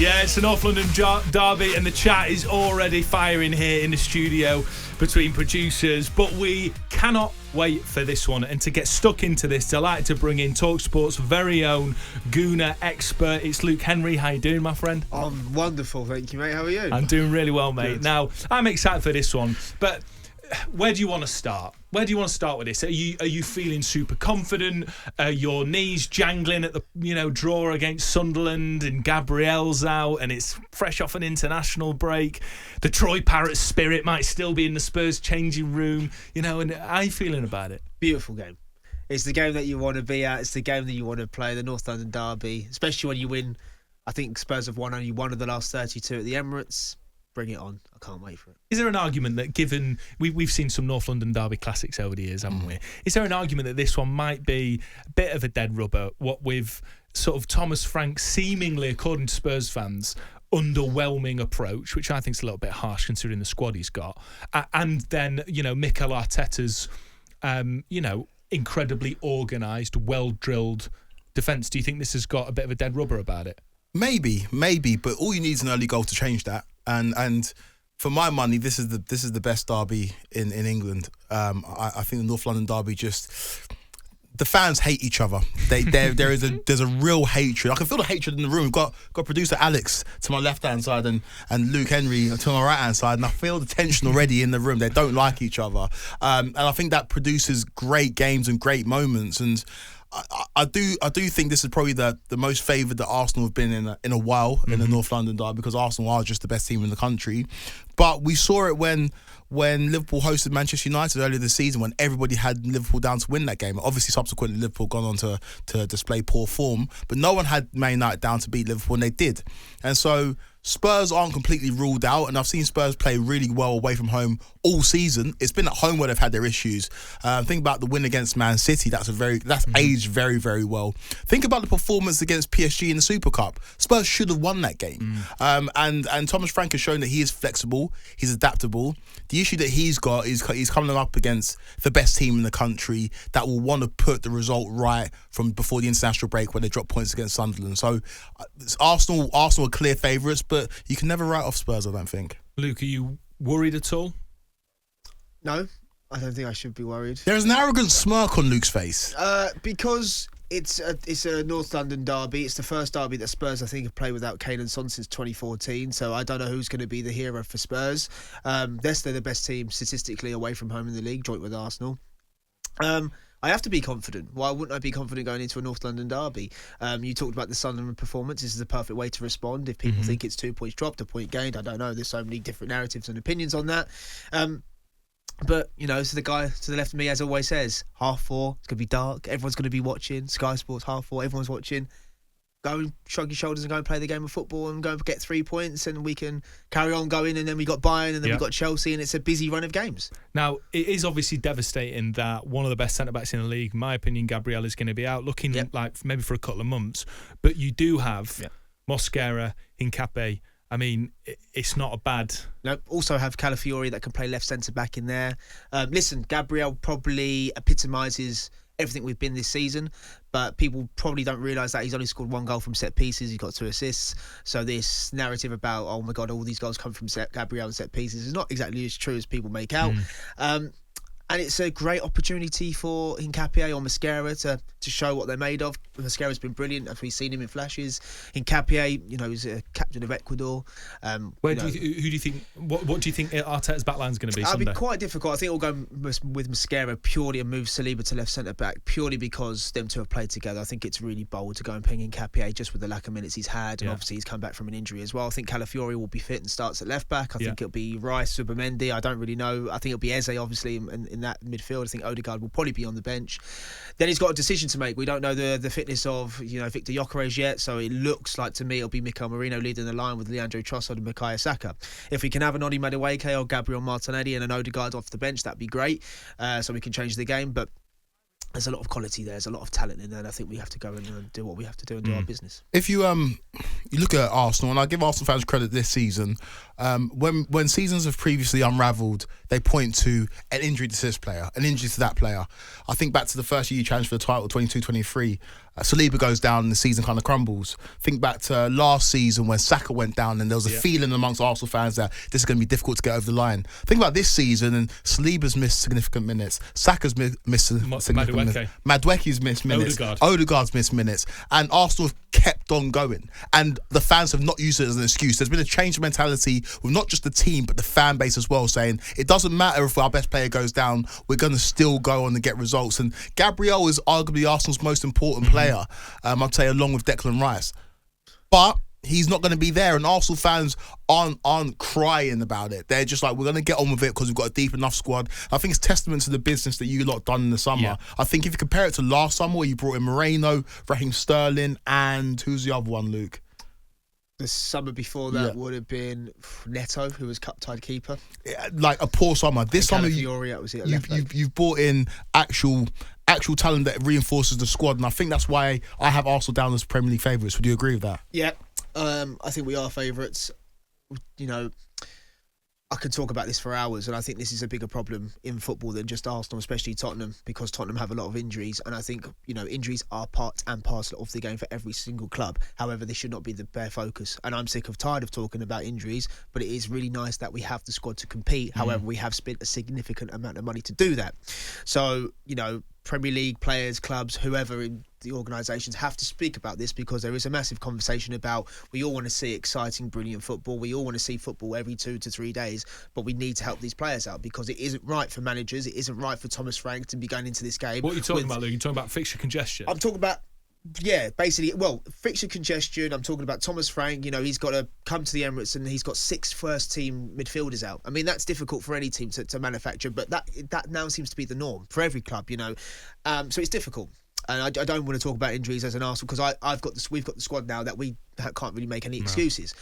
Yeah, it's an North London derby, and the chat is already firing here in the studio between producers. But we cannot wait for this one. And to get stuck into this, delighted to bring in talkSPORT's very own Gooner expert. It's Luke Henry. How you doing, my friend? I'm wonderful, thank you, mate. How are you? I'm doing really well, mate. Good. Now, I'm excited for this one, but where do you want to start? Where do you want to start with this? Are you feeling super confident? Your knees jangling at the draw against Sunderland, and Gabriel's out, and it's fresh off an international break. The Troy Parrott spirit might still be in the Spurs changing room, and how are you feeling about it? Beautiful game. It's the game that you want to be at. It's the game that you want to play. The North London derby, especially when you win. I think Spurs have won only one of the last 32 at the Emirates. Bring it on. I can't wait for it. Is there an argument that, given we've seen some North London derby classics over the years, haven't we? Is there an argument that this one might be a bit of a dead rubber, what with sort of Thomas Frank's seemingly, according to Spurs fans, underwhelming approach, which I think is a little bit harsh considering the squad he's got, and then, Mikel Arteta's, incredibly organised, well-drilled defence? Do you think this has got a bit of a dead rubber about it? Maybe, but all you need is an early goal to change that. And for my money, this is the best derby in England. I think the North London derby, just the fans hate each other. There's a real hatred. I can feel the hatred in the room. We've got producer Alex to my left hand side and Luke Henry to my right hand side, and I feel the tension already in the room. They don't like each other, and I think that produces great games and great moments. And I do think this is probably the most favoured that Arsenal have been in a while in the North London derby, because Arsenal are just the best team in the country. But we saw it when Liverpool hosted Manchester United earlier this season, when everybody had Liverpool down to win that game. Obviously, subsequently, Liverpool gone on to display poor form, but no one had Man United down to beat Liverpool, and they did. And so Spurs aren't completely ruled out, and I've seen Spurs play really well away from home all season. It's been at home where they've had their issues. Think about the win against Man City. That's aged very, very well. Think about the performance against PSG in the Super Cup. Spurs should have won that game. And Thomas Frank has shown that he is flexible, he's adaptable. The issue that he's got is he's coming up against the best team in the country that will want to put the result right from before the international break, when they drop points against Sunderland. So Arsenal are clear favourites, but you can never write off Spurs, I don't think. Luke, are you worried at all? No, I don't think I should be worried. There's an arrogant smirk on Luke's face. Because it's a North London derby. It's the first derby that Spurs, I think, have played without Kane and Son since 2014. So I don't know who's going to be the hero for Spurs. They're still the best team statistically away from home in the league, joint with Arsenal. I have to be confident. Why wouldn't I be confident going into a North London derby? You talked about the Sunderland performance. This is the perfect way to respond. If people think it's 2 points dropped, a point gained, I don't know. There's so many different narratives and opinions on that. But, so the guy to the left of me, as always says, 4:30, it's going to be dark. Everyone's going to be watching. Sky Sports, 4:30, everyone's watching. Go and shrug your shoulders and go and play the game of football and go and get 3 points, and we can carry on going. And then we got Bayern, and then we got Chelsea, and it's a busy run of games. Now, it is obviously devastating that one of the best centre-backs in the league, in my opinion, Gabriel, is going to be out, looking like maybe for a couple of months. But you do have Mosquera, Hincapié. I mean, it's not a bad... No, also have Calafiori that can play left centre-back in there. Listen, Gabriel probably epitomises everything we've been this season, but people probably don't realise that he's only scored 1 goal from set pieces. He's got 2 assists. So this narrative about, oh my God, all these goals come from Gabriel and set pieces is not exactly as true as people make out. And it's a great opportunity for Hincapié or Mosquera to show what they're made of. Mosquera's been brilliant, as we've seen him in flashes. Hincapié, he's a captain of Ecuador. Who do you think? What do you think Arteta's backline is going to be Sunday? It'll be quite difficult. I think we'll go with Mosquera purely and move Saliba to left centre back purely because them two have played together. I think it's really bold to go and ping Hincapié just with the lack of minutes he's had, and obviously he's come back from an injury as well. I think Calafiori will be fit and starts at left back. I think it'll be Rice, Subamendi. I don't really know. I think it'll be Eze, obviously, in that midfield. I think Odegaard will probably be on the bench. Then he's got a decision to make. We don't know the fitness of Victor Gyökeres yet, so it looks like to me it'll be Mikel Merino leading the line with Leandro Trossard and Bukayo Saka. If we can have an Odi Madueke or Gabriel Martinelli and an Odegaard off the bench, that'd be great, so we can change the game. But there's a lot of quality there. There's a lot of talent in there, and I think we have to go and do what we have to do and do our business. If you look at Arsenal, and I give Arsenal fans credit this season, When seasons have previously unravelled, they point to an injury to this player, an injury to that player. I think back to the first year you challenged for the title, 22-23. Saliba goes down and the season kind of crumbles. Think back to last season when Saka went down and there was a feeling amongst Arsenal fans that this is going to be difficult to get over the line. Think about this season and Saliba's missed significant minutes. Saka's missed significant minutes. Madueke's missed minutes. Odegaard's missed minutes. And Arsenal have kept on going. And the fans have not used it as an excuse. There's been a change of mentality with not just the team but the fan base as well, saying it doesn't matter if our best player goes down, we're going to still go on and get results. And Gabriel is arguably Arsenal's most important player. I'd say along with Declan Rice, but he's not going to be there, and Arsenal fans aren't crying about it. They're just like, we're going to get on with it because we've got a deep enough squad. I think it's testament to the business that you lot done in the summer. Yeah. I think if you compare it to last summer where you brought in Moreno, Raheem Sterling, and who's the other one, Luke? The summer before that would have been Neto, who was cup-tied keeper. Like a poor summer. This summer, you've brought in actual talent that reinforces the squad, and I think that's why I have Arsenal down as Premier League favourites. Would you agree with that? Yeah, I think we are favourites. You know, I could talk about this for hours, and I think this is a bigger problem in football than just Arsenal, especially Tottenham, because Tottenham have a lot of injuries, and I think, you know, injuries are part and parcel of the game for every single club. However, this should not be the bare focus, and I'm tired of talking about injuries, but it is really nice that we have the squad to compete. However, we have spent a significant amount of money to do that. So, you know, Premier League players, clubs, whoever in the organisations have to speak about this, because there is a massive conversation about, we all want to see exciting, brilliant football. We all want to see football every 2 to 3 days, but we need to help these players out, because it isn't right for managers. It isn't right for Thomas Frank to be going into this game. What are you talking about, Luke? You're talking about fixture congestion? I'm talking about, basically, fixture congestion. I'm talking about Thomas Frank. You know, he's got to come to the Emirates and he's got 6 first-team midfielders out. I mean, that's difficult for any team to manufacture, but that now seems to be the norm for every club, you know. So it's difficult. And I don't want to talk about injuries as an Arsenal, because we've got the squad now that we can't really make any excuses.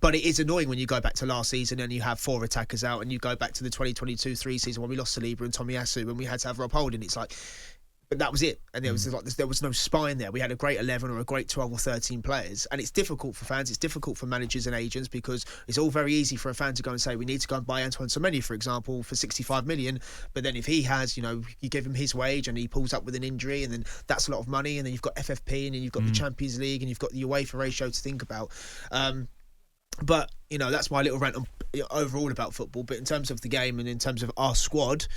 But it is annoying when you go back to last season and you have 4 attackers out, and you go back to the 2022-3 season when we lost Saliba and Tomiyasu and we had to have Rob Holding. It's like, but that was it, and there was no spine there. We had a great 11 or a great 12 or 13 players, and it's difficult for fans, it's difficult for managers and agents, because it's all very easy for a fan to go and say, we need to go and buy Antoine Semenyo, for example, for 65 million, but then if he has, you know, you give him his wage and he pulls up with an injury, and then that's a lot of money, and then you've got FFP, and then you've got the Champions League, and you've got the UEFA ratio to think about. But, you know, that's my little rant overall about football. But in terms of the game and in terms of our squad,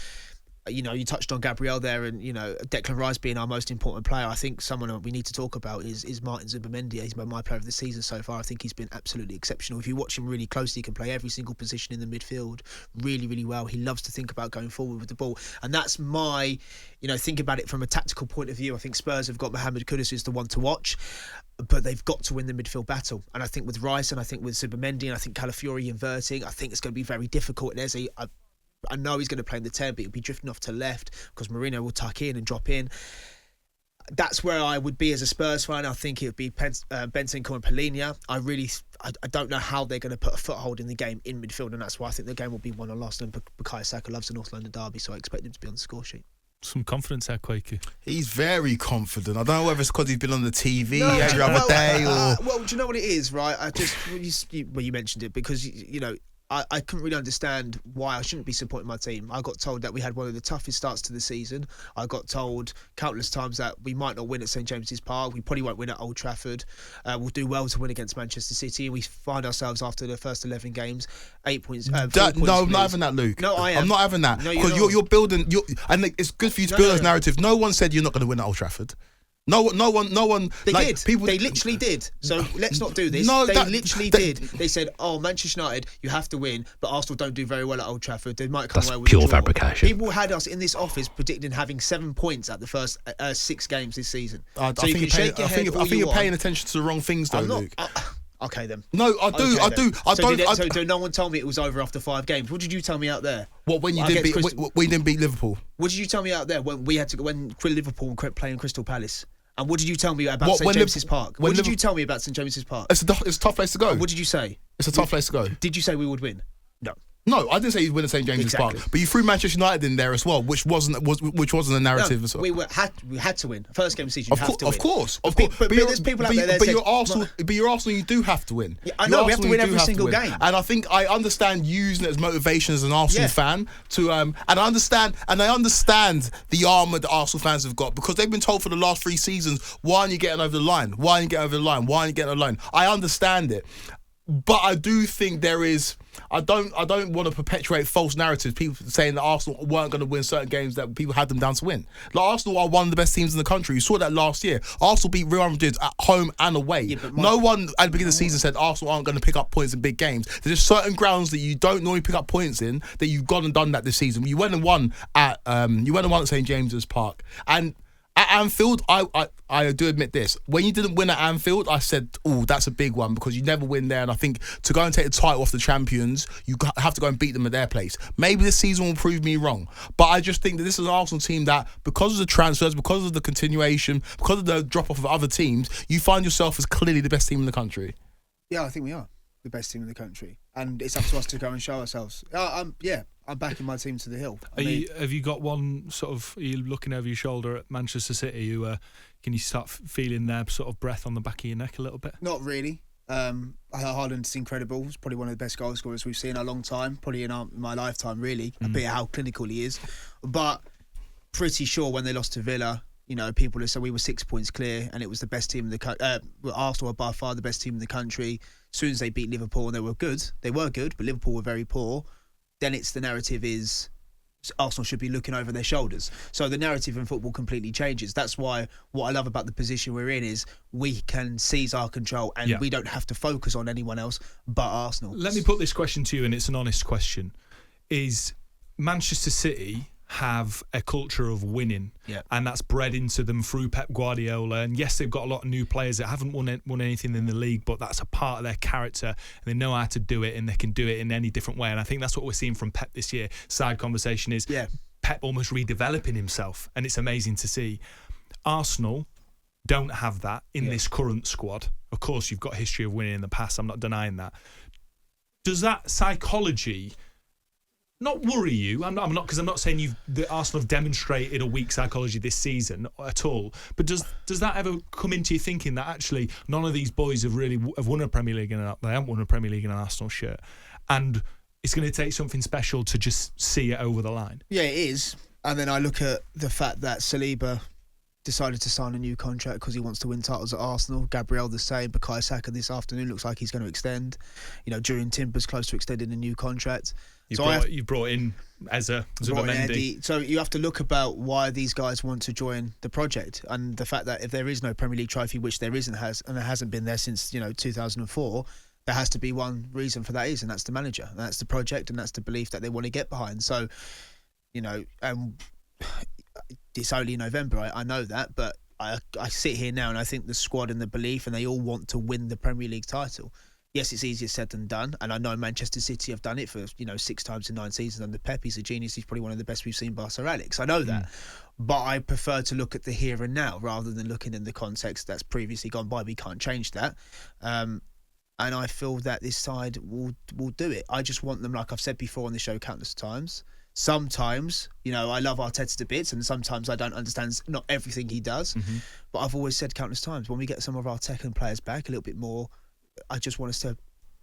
you know, you touched on Gabriel there, and, you know, Declan Rice being our most important player. I think someone we need to talk about is Martin Zubimendi. He's been my player of the season so far. I think he's been absolutely exceptional. If you watch him really closely, he can play every single position in the midfield really, really well. He loves to think about going forward with the ball. And that's my, you know, think about it from a tactical point of view. I think Spurs have got Mohamed Kudus, who's the one to watch, but they've got to win the midfield battle. And I think with Rice, and I think with Zubimendi, and I think Calafiori inverting, I think it's going to be very difficult. And I know he's going to play in the 10, but he'll be drifting off to left because Moreno will tuck in and drop in. That's where I would be as a Spurs fan. I think it would be Bentancur and Palhinha. I don't know how they're going to put a foothold in the game in midfield, and that's why I think the game will be won or lost. And Bukayo Saka loves the North London derby, so I expect him to be on the score sheet. Some confidence there, Kweku. He's very confident. I don't know whether it's because he's been on the TV every other day or... well, do you know what it is, right? You mentioned it, because, you know, I couldn't really understand why I shouldn't be supporting my team. I got told that we had one of the toughest starts to the season. I got told countless times that we might not win at St James's Park. We probably won't win at Old Trafford. We'll do well to win against Manchester City. And we find ourselves after the first 11 games, 8 points. No, I'm not having that, Luke. No, I am. I'm not having that. Because you're building... and it's good for you to build this narrative. No one said you're not going to win at Old Trafford. No one. They did. People, they literally did. So let's not do this. They literally did. They said, "Oh, Manchester United, you have to win," but Arsenal don't do very well at Old Trafford. They might come away with pure fabrication. People had us in this office predicting having 7 points at the first 6 games this season. I think you're paying attention to the wrong things, though, Luke. Okay then. No, I do. So no one told me it was over after 5 games. What did you tell me out there? What, when you didn't beat Liverpool? What did you tell me out there when Liverpool were playing Crystal Palace? And what did you tell me about St James's Park? What did you tell me about St James's Park? It's a tough place to go. What did you say? It's a tough place to go. Did you say we would win? No. No, I didn't say you'd win at St James's Park, but you threw Manchester United in there as well, which wasn't a narrative as well. We had to win. First game of the season, you have to win. Of course. But there's people out there that said, but you're Arsenal, you do have to win. Yeah, I know, we have to win every single game. And I think I understand using it as motivation as an Arsenal fan to and I understand the armour that Arsenal fans have got, because they've been told for the last 3 seasons, why aren't you getting over the line? Why aren't you getting over the line? Why aren't you getting over the line? I understand it. But I do think there is. I don't want to perpetuate false narratives. People saying that Arsenal weren't going to win certain games that people had them down to win. Like, Arsenal are one of the best teams in the country. You saw that last year. Arsenal beat Real Madrid at home and away. Yeah, no one at the beginning of the season said Arsenal aren't going to pick up points in big games. There's just certain grounds that you don't normally pick up points in that you've gone and done that this season. You went and won at St James's Park. And at Anfield, I do admit this. When you didn't win at Anfield, I said, oh, that's a big one, because you never win there. And I think to go and take the title off the champions, you have to go and beat them at their place. Maybe this season will prove me wrong. But I just think that this is an Arsenal team that, because of the transfers, because of the continuation, because of the drop-off of other teams, you find yourself as clearly the best team in the country. Yeah, I think we are the best team in the country. And it's up to us to go and show ourselves. I'm backing my team to the hill. Have you got one sort of? Are you looking over your shoulder at Manchester City? Can you start feeling their sort of breath on the back of your neck a little bit? Not really. Haaland's incredible. He's probably one of the best goal scorers we've seen in a long time, probably in my lifetime, really. A bit how clinical he is. But pretty sure when they lost to Villa, people have said we were 6 points clear and it was the best team in the country. Arsenal were by far the best team in the country. As soon as they beat Liverpool, and they were good, but Liverpool were very poor. Then it's the narrative is Arsenal should be looking over their shoulders. So the narrative in football completely changes. That's why what I love about the position we're in is we can seize our control and we don't have to focus on anyone else but Arsenal. Let me put this question to you, and it's an honest question. Is Manchester City have a culture of winning, and that's bred into them through Pep Guardiola? And yes, they've got a lot of new players that haven't won anything in the league, but that's a part of their character, and they know how to do it, and they can do it in any different way. And I think that's what we're seeing from Pep this year. Side conversation is Pep almost redeveloping himself, and it's amazing to see. Arsenal don't have that in this current squad. Of course, you've got a history of winning in the past. I'm not denying that. Does that psychology not worry you? I'm not, because I'm not saying the Arsenal have demonstrated a weak psychology this season at all. But does that ever come into your thinking that actually none of these boys have won a Premier League and they haven't won a Premier League in an Arsenal shirt, and it's going to take something special to just see it over the line? Yeah, it is. And then I look at the fact that Saliba decided to sign a new contract because he wants to win titles at Arsenal. Gabriel the same. Bukayo Saka this afternoon looks like he's going to extend. During Timber's close to extending a new contract. You brought in Eza, Zubimendi. So you have to look about why these guys want to join the project, and the fact that if there is no Premier League trophy, which there isn't, and it hasn't been there since 2004, there has to be one reason for that and that's the manager, and that's the project, and that's the belief that they want to get behind. So, it's only November, I know that, but I sit here now and I think the squad and the belief, and they all want to win the Premier League title. Yes, it's easier said than done, and I know Manchester City have done it for 6 times in 9 seasons under Pep. He's a genius. He's probably one of the best we've seen bar Sir Alex. I know that, but I prefer to look at the here and now rather than looking in the context that's previously gone by. We can't change that, and I feel that this side will do it. I just want them, like I've said before on the show countless times. Sometimes, I love Arteta to bits, and sometimes I don't understand not everything he does. But I've always said countless times, when we get some of our Tekken players back a little bit more, I just want us to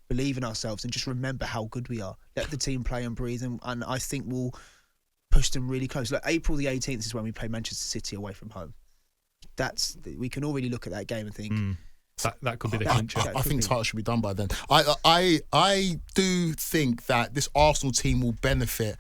believe in ourselves and just remember how good we are. Let the team play and breathe, and I think we'll push them really close. Like April the 18th is when we play Manchester City away from home. We can already look at that game and think that could be the clincher. I think title should be done by then. I do think that this Arsenal team will benefit.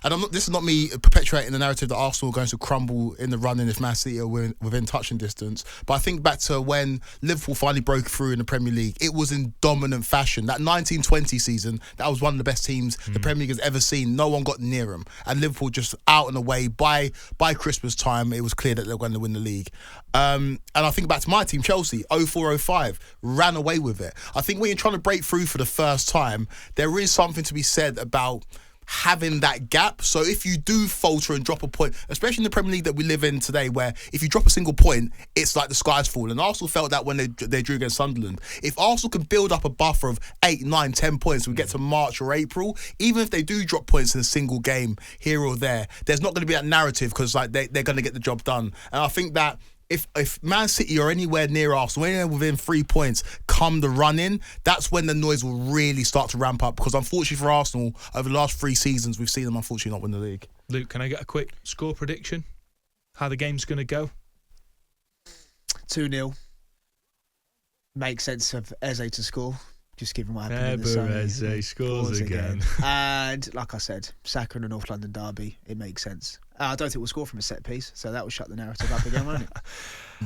And this is not me perpetuating the narrative that Arsenal are going to crumble in the run-in if Man City are within touching distance. But I think back to when Liverpool finally broke through in the Premier League, it was in dominant fashion. That 1920 season, that was one of the best teams the Premier League has ever seen. No one got near them. And Liverpool just out and away. By Christmas time, it was clear that they were going to win the league. And I think back to my team, Chelsea, 04-05, ran away with it. I think when you're trying to break through for the first time, there is something to be said about having that gap. So if you do falter and drop a point, especially in the Premier League that we live in today, where if you drop a single point, it's like the sky's falling. Arsenal felt that when they drew against Sunderland. If Arsenal can build up a buffer of 8, 9, 10 points, we get to March or April, even if they do drop points in a single game here or there, there's not going to be that narrative because like they're going to get the job done. And I think that if Man City are anywhere near Arsenal, anywhere within 3 points, come the run-in, that's when the noise will really start to ramp up. Because unfortunately for Arsenal, over the last 3 seasons, we've seen them unfortunately not win the league. Luke, can I get a quick score prediction? How the game's going to go? 2-0. Makes sense of Eze to score. Just given what happened in the sun. Eze scores again. And like I said, Saka in the North London derby, it makes sense. I don't think we'll score from a set piece, so that will shut the narrative up again, won't it?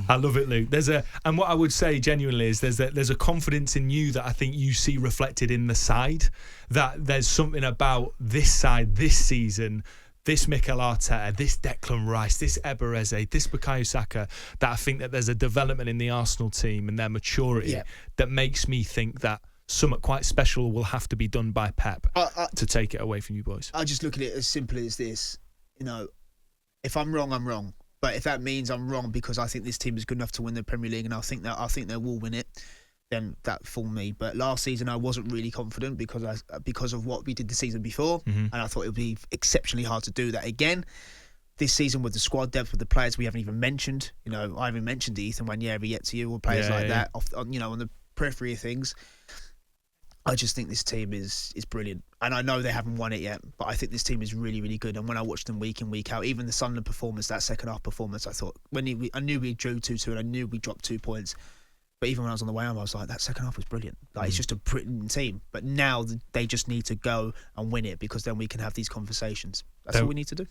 I love it, Luke. And what I would say genuinely is there's a confidence in you that I think you see reflected in the side. That there's something about this side this season, this Mikel Arteta, this Declan Rice, this Eze, this Bukayo Saka, that I think that there's a development in the Arsenal team and their maturity that makes me think that something quite special will have to be done by Pep to take it away from you boys. I just look at it as simply as this. You know, if I'm wrong, I'm wrong. But if that means I'm wrong because I think this team is good enough to win the Premier League and I think they will win it, then that fooled me. But last season I wasn't really confident because of what we did the season before, and I thought it would be exceptionally hard to do that again. This season with the squad depth, with the players we haven't even mentioned, you know, I haven't mentioned Ethan Wanyeri yet to you, or players that, on the periphery of things. I just think this team is brilliant. And I know they haven't won it yet, but I think this team is really, really good. And when I watched them week in, week out, even the Sunderland performance, that second half performance, I thought, I knew we drew 2-2 and I knew we dropped 2 points. But even when I was on the way home, I was like, that second half was brilliant. Like, it's just a brilliant team. But now they just need to go and win it because then we can have these conversations. That's all we need to do.